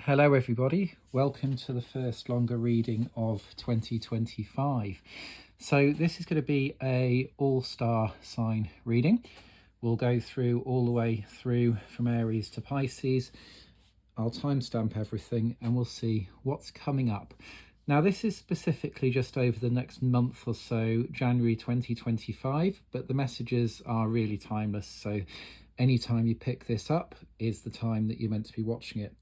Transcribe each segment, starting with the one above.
Hello everybody, welcome to the first longer reading of 2025. So this is going to be a all-star sign reading. We'll go through all the way through from Aries to Pisces. I'll timestamp everything and we'll see what's coming up. Now this is specifically just over the next month or so, January 2025, but the messages are really timeless, so anytime you pick this up is the time that you're meant to be watching it.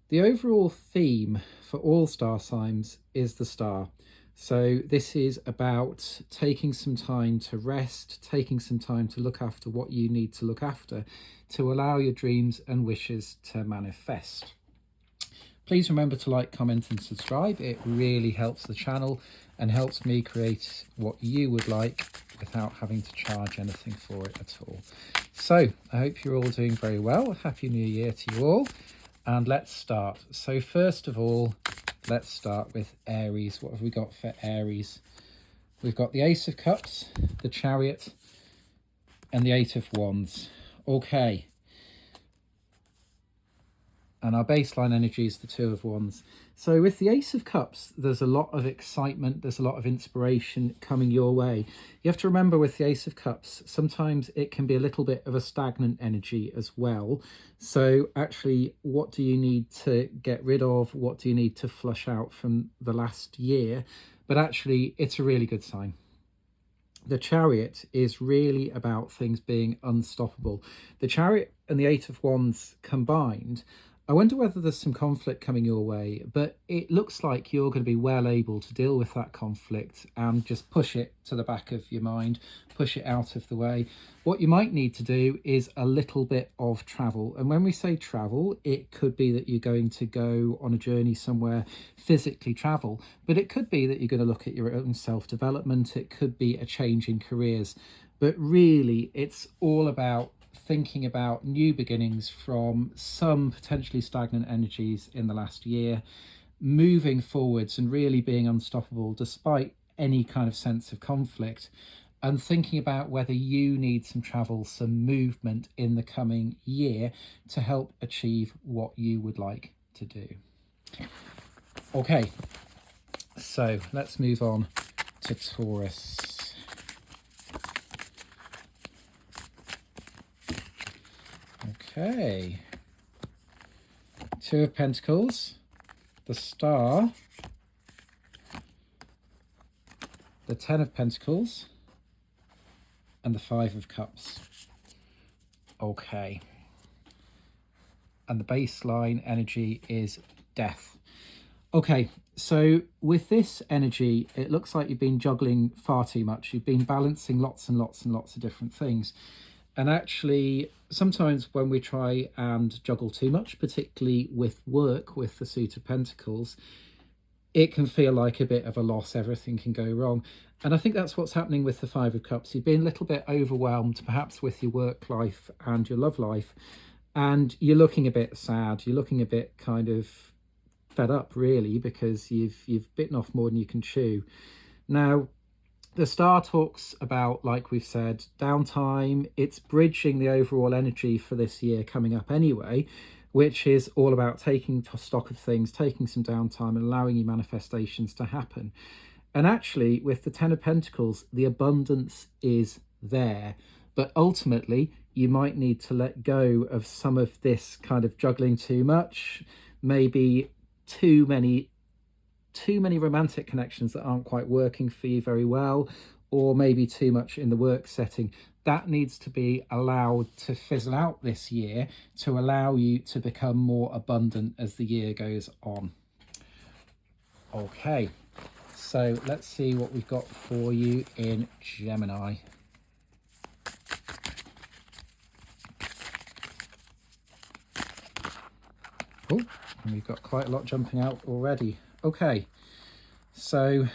The overall theme for all star signs is the star. So this is about taking some time to rest, taking some time to look after what you need to look after to allow your dreams and wishes to manifest. Please remember to like, comment and subscribe. It really helps the channel and helps me create what you would like without having to charge anything for it at all. So I hope you're all doing very well. Happy New Year to you all. And let's start. So first of all, let's start with Aries. What have we got for Aries? We've got the Ace of Cups, the Chariot, and the Eight of Wands. Okay. And our baseline energy is the Two of Wands. So with the Ace of Cups, there's a lot of excitement, there's a lot of inspiration coming your way. You have to remember with the Ace of Cups, sometimes it can be a little bit of a stagnant energy as well. So actually, what do you need to get rid of? What do you need to flush out from the last year? But actually, it's a really good sign. The Chariot is really about things being unstoppable. The Chariot and the Eight of Wands combined, I wonder whether there's some conflict coming your way, but it looks like you're going to be well able to deal with that conflict and just push it to the back of your mind, push it out of the way. What you might need to do is a little bit of travel. And when we say travel, it could be that you're going to go on a journey somewhere, physically travel, but it could be that you're going to look at your own self-development. It could be a change in careers, but really it's all about thinking about new beginnings from some potentially stagnant energies in the last year, moving forwards and really being unstoppable despite any kind of sense of conflict, and thinking about whether you need some travel, some movement in the coming year to help achieve what you would like to do. Okay, so let's move on to Taurus. Okay, Two of Pentacles, the Star, the Ten of Pentacles, and the Five of Cups. Okay, and the baseline energy is death. Okay, so with this energy, it looks like you've been juggling far too much. You've been balancing lots and lots and lots of different things. And actually, sometimes when we try and juggle too much, particularly with work, with the Suit of Pentacles, it can feel like a bit of a loss. Everything can go wrong. And I think that's what's happening with the Five of Cups. You've been a little bit overwhelmed, perhaps with your work life and your love life. And you're looking a bit sad. You're looking a bit kind of fed up, really, because you've bitten off more than you can chew. Now, the Star talks about, like we've said, downtime. It's bridging the overall energy for this year coming up anyway, which is all about taking stock of things, taking some downtime and allowing your manifestations to happen. And actually, with the Ten of Pentacles, the abundance is there. But ultimately, you might need to let go of some of this kind of juggling too much, maybe too many romantic connections that aren't quite working for you very well, or maybe too much in the work setting. That needs to be allowed to fizzle out this year to allow you to become more abundant as the year goes on. Okay, so let's see what we've got for you in Gemini. Oh, and we've got quite a lot jumping out already. Okay, so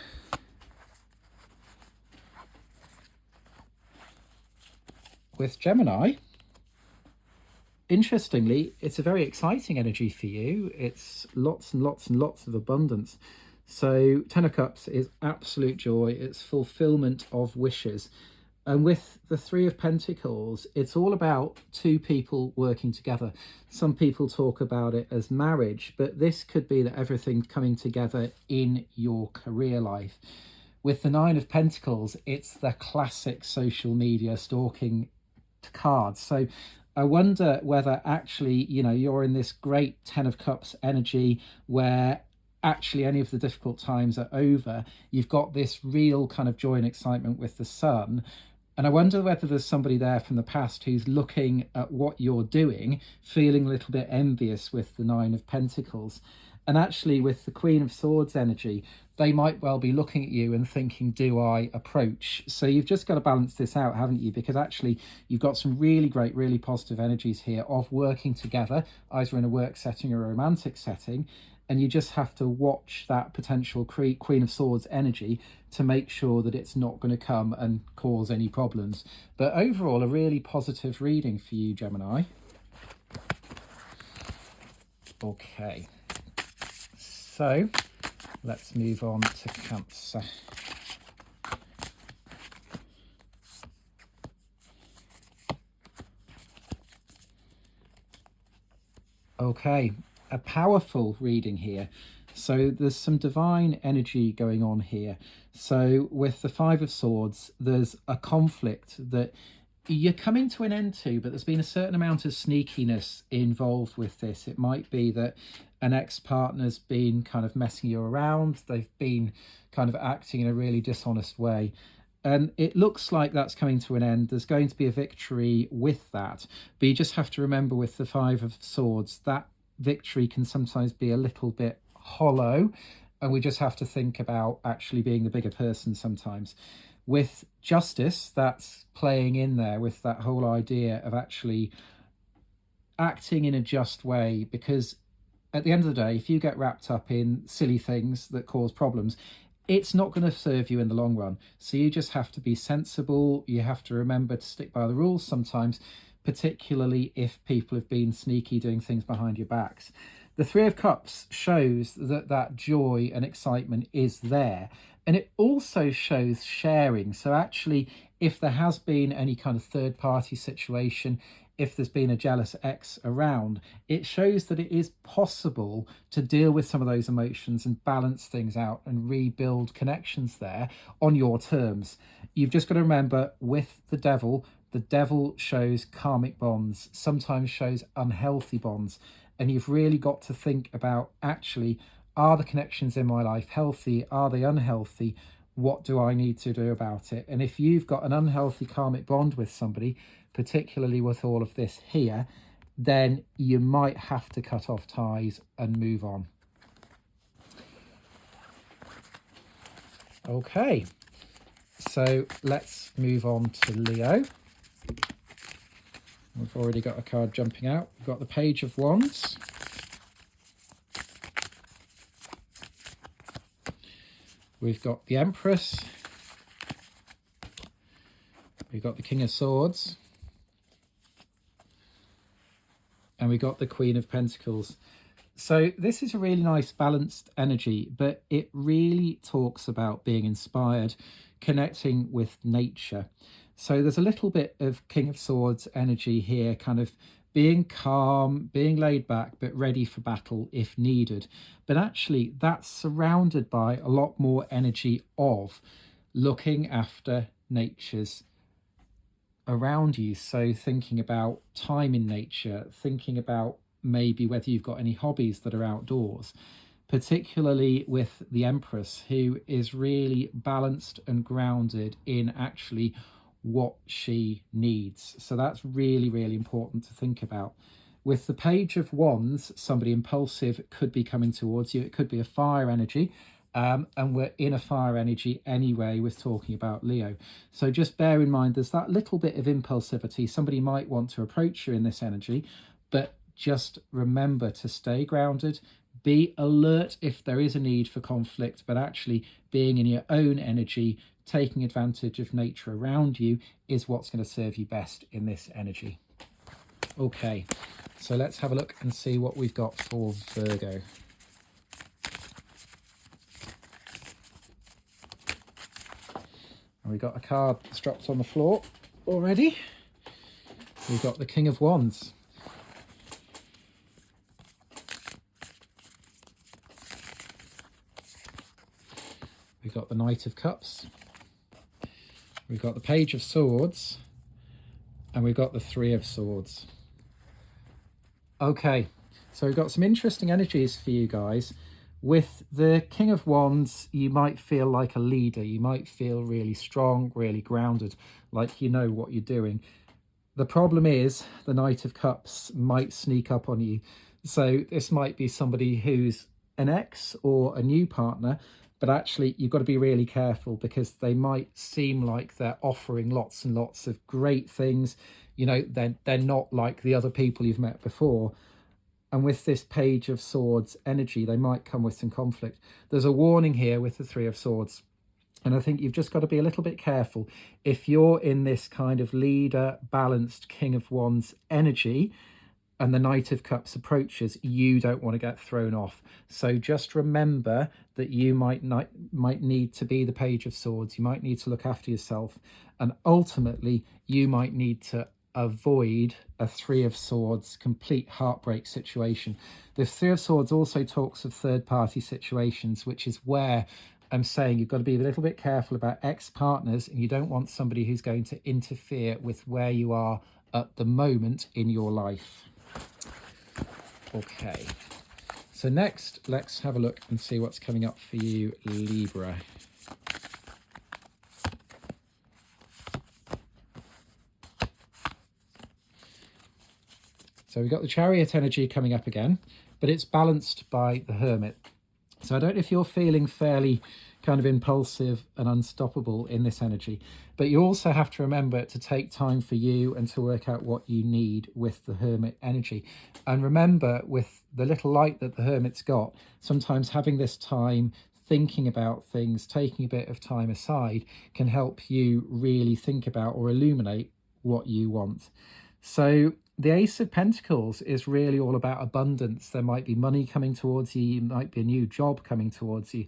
with Gemini, interestingly, it's a very exciting energy for you. It's lots and lots and lots of abundance. So Ten of Cups is absolute joy. It's fulfillment of wishes. And with the Three of Pentacles, it's all about two people working together. Some people talk about it as marriage, but this could be that everything's coming together in your career life. With the Nine of Pentacles, it's the classic social media stalking card. So I wonder whether actually, you know, you're in this great Ten of Cups energy where actually any of the difficult times are over. You've got this real kind of joy and excitement with the Sun. And I wonder whether there's somebody there from the past who's looking at what you're doing, feeling a little bit envious with the Nine of Pentacles. And actually with the Queen of Swords energy, they might well be looking at you and thinking, do I approach? So you've just got to balance this out, haven't you? Because actually you've got some really great, really positive energies here of working together, either in a work setting or a romantic setting. And you just have to watch that potential Queen of Swords energy to make sure that it's not going to come and cause any problems. But overall, a really positive reading for you, Gemini. Okay. So let's move on to Cancer. Okay, a powerful reading here. So there's some divine energy going on here. So with the Five of Swords, there's a conflict that you're coming to an end to, but there's been a certain amount of sneakiness involved with this. It might be that an ex-partner's been kind of messing you around. They've been kind of acting in a really dishonest way. And it looks like that's coming to an end. There's going to be a victory with that. But you just have to remember with the Five of Swords, that victory can sometimes be a little bit hollow. And we just have to think about actually being the bigger person sometimes. With Justice, that's playing in there with that whole idea of actually acting in a just way, because at the end of the day, if you get wrapped up in silly things that cause problems, it's not going to serve you in the long run. So you just have to be sensible. You have to remember to stick by the rules sometimes, particularly if people have been sneaky doing things behind your backs. The Three of Cups shows that that joy and excitement is there. And it also shows sharing. So actually, if there has been any kind of third-party situation, if there's been a jealous ex around, it shows that it is possible to deal with some of those emotions and balance things out and rebuild connections there on your terms. You've just got to remember with the devil shows karmic bonds, sometimes shows unhealthy bonds. And you've really got to think about actually, are the connections in my life healthy? Are they unhealthy? What do I need to do about it? And if you've got an unhealthy karmic bond with somebody, particularly with all of this here, then you might have to cut off ties and move on. Okay, so let's move on to Leo. We've already got a card jumping out. We've got the Page of Wands. We've got the Empress. We've got the King of Swords. And we've got the Queen of Pentacles. So this is a really nice balanced energy, but it really talks about being inspired, connecting with nature. So there's a little bit of King of Swords energy here, kind of being calm, being laid back, but ready for battle if needed. But actually that's surrounded by a lot more energy of looking after nature's around you. So thinking about time in nature, thinking about maybe whether you've got any hobbies that are outdoors, particularly with the Empress, who is really balanced and grounded in actually what she needs. So that's really, really important to think about. With the Page of Wands, somebody impulsive could be coming towards you. It could be a fire energy. And we're in a fire energy anyway with talking about Leo. So just bear in mind, there's that little bit of impulsivity. Somebody might want to approach you in this energy, but just remember to stay grounded, be alert if there is a need for conflict, but actually being in your own energy, taking advantage of nature around you is what's going to serve you best in this energy. Okay, so let's have a look and see what we've got for Virgo. We got a card that's dropped on the floor already. We've got the King of Wands. We've got the Knight of Cups. We've got the Page of Swords. And we've got the Three of Swords. Okay, so we've got some interesting energies for you guys. With the King of Wands, you might feel like a leader. You might feel really strong, really grounded, like you know what you're doing. The problem is the Knight of Cups might sneak up on you. So this might be somebody who's an ex or a new partner, but actually you've got to be really careful because they might seem like they're offering lots and lots of great things. You know, they're not like the other people you've met before. And with this Page of Swords energy, they might come with some conflict. There's a warning here with the Three of Swords. And I think you've just got to be a little bit careful. If you're in this kind of leader, balanced King of Wands energy, and the Knight of Cups approaches, you don't want to get thrown off. So just remember that you might need to be the Page of Swords. You might need to look after yourself. And ultimately, you might need to avoid a Three of Swords complete heartbreak situation. The Three of Swords also talks of third-party situations, which is where I'm saying you've got to be a little bit careful about ex-partners, and you don't want somebody who's going to interfere with where you are at the moment in your life. Okay, so next let's have a look and see what's coming up for you, Libra. So we've got the Chariot energy coming up again, but it's balanced by the Hermit. So I don't know if you're feeling fairly kind of impulsive and unstoppable in this energy, but you also have to remember to take time for you and to work out what you need with the Hermit energy. And remember, with the little light that the Hermit's got, sometimes having this time thinking about things, taking a bit of time aside, can help you really think about or illuminate what you want. So the Ace of Pentacles is really all about abundance. There might be money coming towards you, might be a new job coming towards you.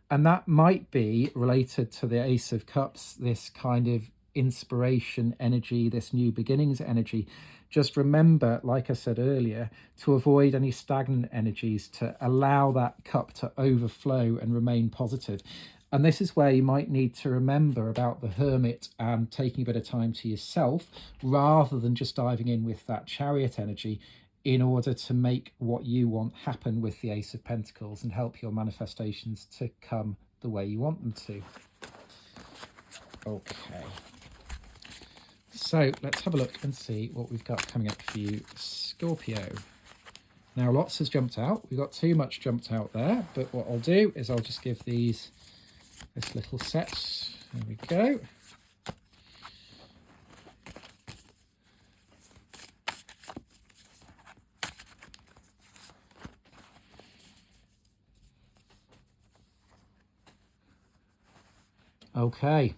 And that might be related to the Ace of Cups, this kind of inspiration energy, this new beginnings energy. Just remember, like I said earlier, to avoid any stagnant energies, to allow that cup to overflow and remain positive. And this is where you might need to remember about the Hermit and taking a bit of time to yourself rather than just diving in with that Chariot energy in order to make what you want happen with the Ace of Pentacles and help your manifestations to come the way you want them to. Okay. So let's have a look and see what we've got coming up for you, Scorpio. Now lots has jumped out. We've got too much jumped out there, but what I'll do is I'll just give this little set. There we go. Okay,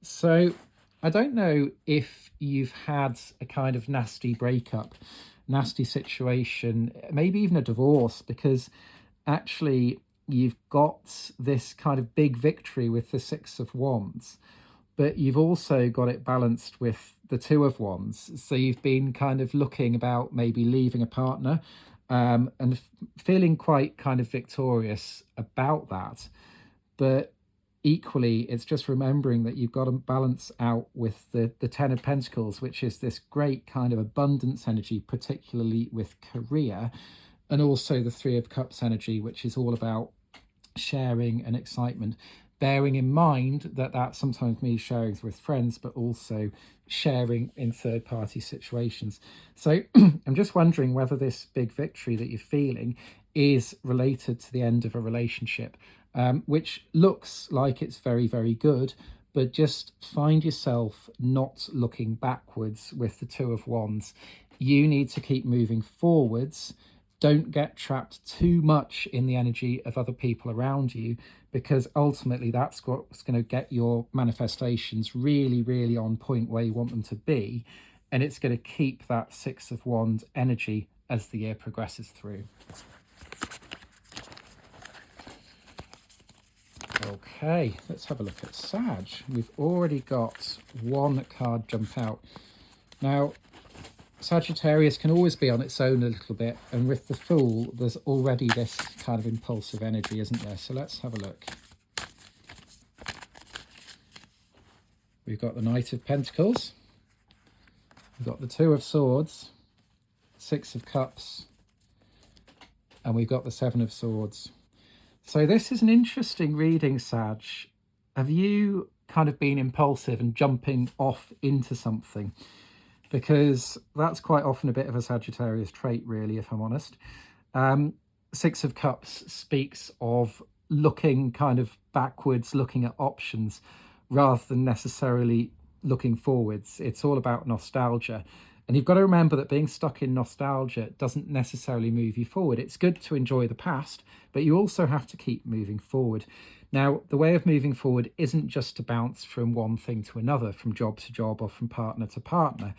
so I don't know if you've had a kind of nasty breakup, nasty situation, maybe even a divorce, because actually you've got this kind of big victory with the Six of Wands, but you've also got it balanced with the Two of Wands. So you've been kind of looking about maybe leaving a partner and feeling quite kind of victorious about that. But equally, it's just remembering that you've got to balance out with the Ten of Pentacles, which is this great kind of abundance energy, particularly with career, and also the Three of Cups energy, which is all about sharing and excitement, bearing in mind that that sometimes means sharing with friends, but also sharing in third-party situations. So I'm just wondering whether this big victory that you're feeling is related to the end of a relationship, which looks like it's very, very good, but just find yourself not looking backwards with the Two of Wands. You need to keep moving forwards. Don't get trapped too much in the energy of other people around you, because ultimately that's what's going to get your manifestations really, really on point where you want them to be. And it's going to keep that Six of Wands energy as the year progresses through. Okay, let's have a look at Sag. We've already got one card jump out. Now, Sagittarius can always be on its own a little bit, and with the Fool, there's already this kind of impulsive energy, isn't there? So let's have a look. We've got the Knight of Pentacles. We've got the Two of Swords, Six of Cups, and we've got the Seven of Swords. So this is an interesting reading, Sag. Have you kind of been impulsive and jumping off into something? Because that's quite often a bit of a Sagittarius trait, really, if I'm honest. Six of Cups speaks of looking kind of backwards, looking at options, rather than necessarily looking forwards. It's all about nostalgia. And you've got to remember that being stuck in nostalgia doesn't necessarily move you forward. It's good to enjoy the past, but you also have to keep moving forward. Now, the way of moving forward isn't just to bounce from one thing to another, from job to job or from partner to partner.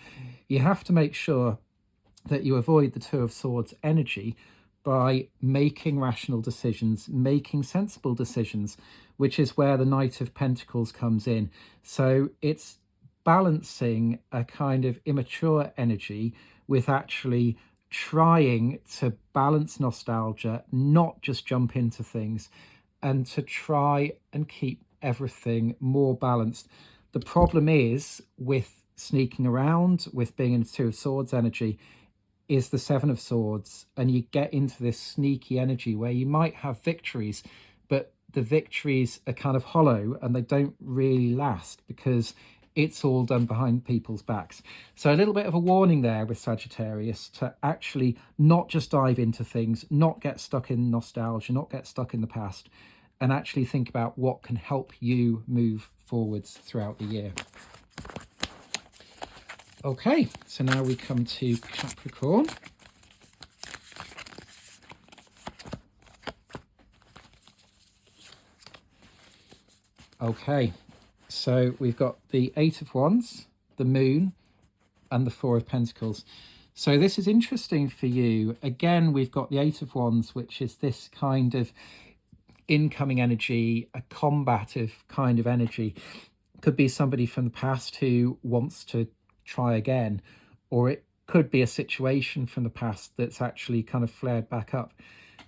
You have to make sure that you avoid the Two of Swords energy by making rational decisions, making sensible decisions, which is where the Knight of Pentacles comes in. So it's balancing a kind of immature energy with actually trying to balance nostalgia, not just jump into things, and to try and keep everything more balanced. The problem is with sneaking around, with being in Two of Swords energy, is the Seven of Swords, and you get into this sneaky energy where you might have victories, but the victories are kind of hollow and they don't really last because it's all done behind people's backs. So a little bit of a warning there with Sagittarius to actually not just dive into things, not get stuck in nostalgia, not get stuck in the past, and actually think about what can help you move forwards throughout the year. Okay, so now we come to Capricorn. Okay, so we've got the Eight of Wands, the Moon, and the Four of Pentacles. So this is interesting for you. Again, we've got the Eight of Wands, which is this kind of incoming energy, a combative kind of energy. Could be somebody from the past who wants to try again, or it could be a situation from the past that's actually kind of flared back up.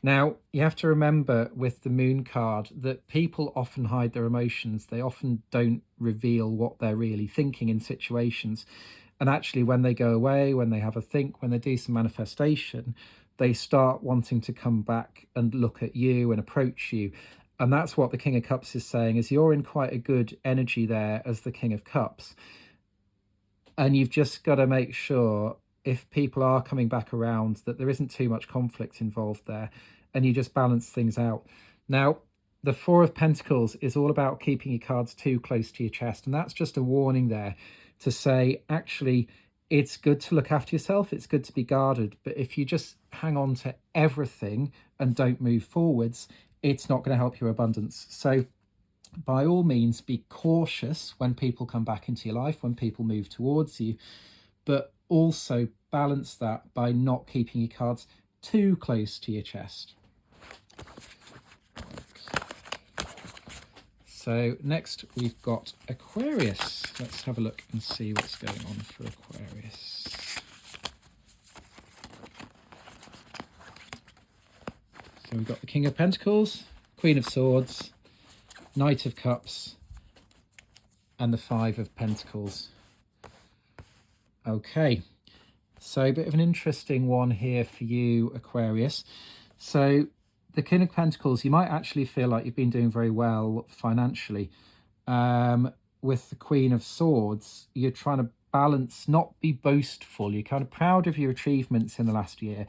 Now, you have to remember with the Moon card that people often hide their emotions. They often don't reveal what they're really thinking in situations. And actually, when they go away, when they have a think, when they do some manifestation, they start wanting to come back and look at you and approach you. And that's what the King of Cups is saying, is you're in quite a good energy there as the King of Cups. And you've just got to make sure, if people are coming back around, that there isn't too much conflict involved there, and you just balance things out. Now, the Four of Pentacles is all about keeping your cards too close to your chest, and that's just a warning there to say, actually, it's good to look after yourself, it's good to be guarded, but if you just hang on to everything and don't move forwards, it's not going to help your abundance. So by all means, be cautious when people come back into your life, when people move towards you, but also balance that by not keeping your cards too close to your chest. So next we've got Aquarius. Let's have a look and see what's going on for Aquarius. So we've got the King of Pentacles, Queen of Swords, Knight of Cups, and the Five of Pentacles. Okay, so a bit of an interesting one here for you, Aquarius. So the King of Pentacles, you might actually feel like you've been doing very well financially. With the Queen of Swords, you're trying to balance, not be boastful. You're kind of proud of your achievements in the last year,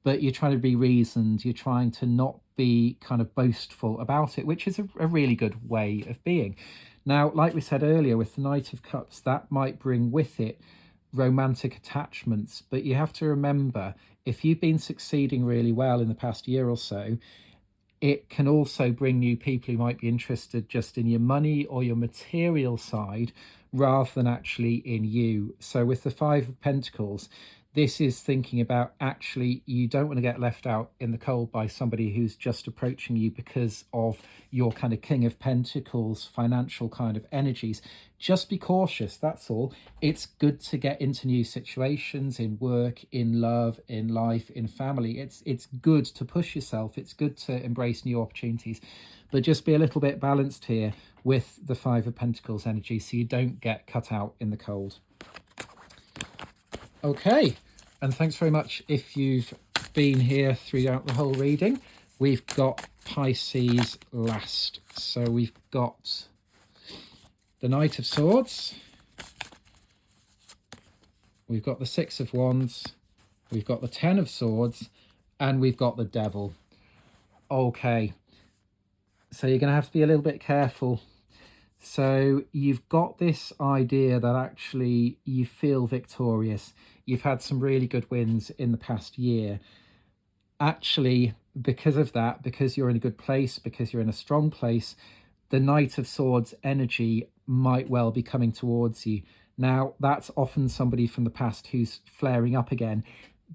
but you're trying to be reasoned. You're trying to not be kind of boastful about it, which is a really good way of being. Now, like we said earlier, with the Knight of Cups, that might bring with it romantic attachments, but you have to remember, if you've been succeeding really well in the past year or so, it can also bring new people who might be interested just in your money or your material side rather than actually in you. So with the Five of Pentacles, This is thinking about actually you don't want to get left out in the cold by somebody who's just approaching you because of your kind of King of Pentacles, financial kind of energies. Just be cautious, that's all. It's good to get into new situations in work, in love, in life, in family. It's good to push yourself. It's good to embrace new opportunities. But just be a little bit balanced here with the Five of Pentacles energy so you don't get cut out in the cold. Okay, and thanks very much if you've been here throughout the whole reading. We've got Pisces last. So we've got the Knight of Swords. We've got the Six of Wands. We've got the Ten of Swords. And we've got the Devil. Okay, so you're going to have to be a little bit careful. So you've got this idea that actually you feel victorious. You've had some really good wins in the past year. Actually, because of that, because you're in a good place, because you're in a strong place, the Knight of Swords energy might well be coming towards you. Now, that's often somebody from the past who's flaring up again.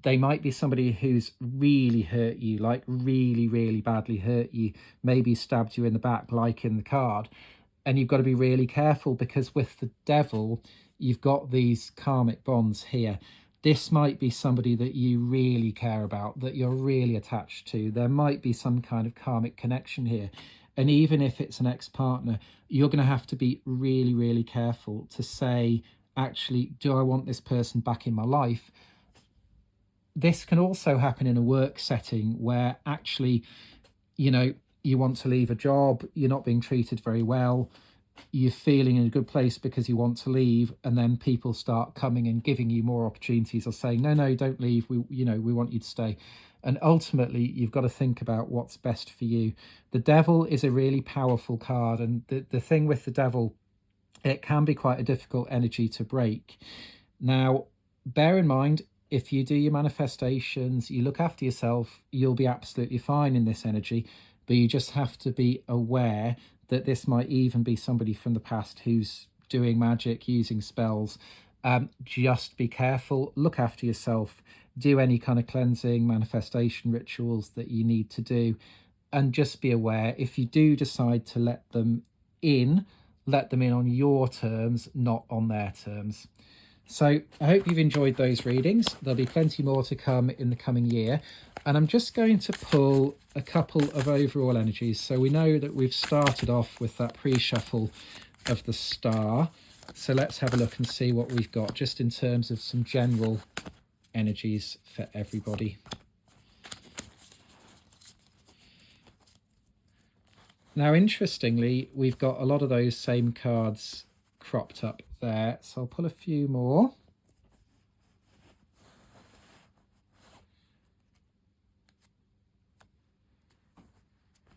They might be somebody who's really hurt you, like really, really badly hurt you, maybe stabbed you in the back, like in the card. And you've got to be really careful because with the Devil, you've got these karmic bonds here. This might be somebody that you really care about, that you're really attached to. There might be some kind of karmic connection here. And even if it's an ex-partner, you're going to have to be really, really careful to say, actually, do I want this person back in my life? This can also happen in a work setting where actually, you know, you want to leave a job, you're not being treated very well, you're feeling in a good place because you want to leave, and then people start coming and giving you more opportunities or saying, no, don't leave, we want you to stay. And ultimately, you've got to think about what's best for you. The Devil is a really powerful card, and the thing with the Devil, it can be quite a difficult energy to break. Now, bear in mind, if you do your manifestations, you look after yourself, you'll be absolutely fine in this energy. But you just have to be aware that this might even be somebody from the past who's doing magic, using spells. Just be careful, look after yourself, do any kind of cleansing, manifestation rituals that you need to do. And just be aware, if you do decide to let them in on your terms, not on their terms. So I hope you've enjoyed those readings. There'll be plenty more to come in the coming year. And I'm just going to pull a couple of overall energies. So we know that we've started off with that pre-shuffle of the Star. So let's have a look and see what we've got just in terms of some general energies for everybody. Now, interestingly, we've got a lot of those same cards cropped up there. So I'll pull a few more.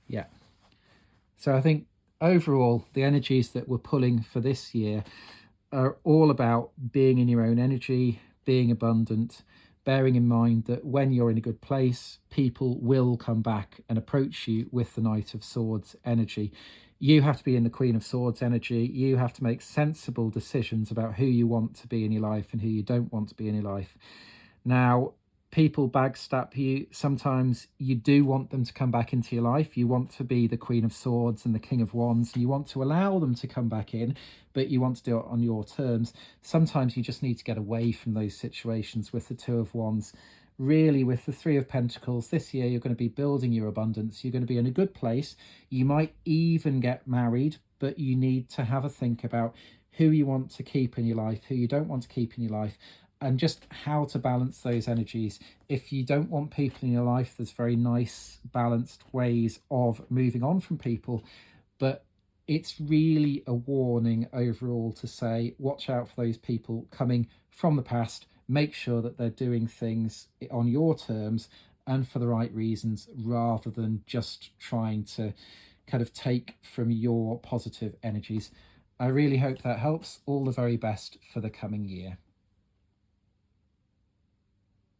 Yeah. So I think overall, the energies that we're pulling for this year are all about being in your own energy, being abundant, bearing in mind that when you're in a good place, people will come back and approach you with the Knight of Swords energy. You have to be in the Queen of Swords energy. You have to make sensible decisions about who you want to be in your life and who you don't want to be in your life. Now, people backstab you. Sometimes you do want them to come back into your life. You want to be the Queen of Swords and the King of Wands. You want to allow them to come back in, but you want to do it on your terms. Sometimes you just need to get away from those situations with the Two of Wands. Really, with the Three of Pentacles, this year you're going to be building your abundance. You're going to be in a good place. You might even get married, but you need to have a think about who you want to keep in your life, who you don't want to keep in your life, and just how to balance those energies. If you don't want people in your life, there's very nice, balanced ways of moving on from people. But it's really a warning overall to say, watch out for those people coming from the past. Make sure that they're doing things on your terms and for the right reasons, rather than just trying to kind of take from your positive energies. I really hope that helps. All the very best for the coming year.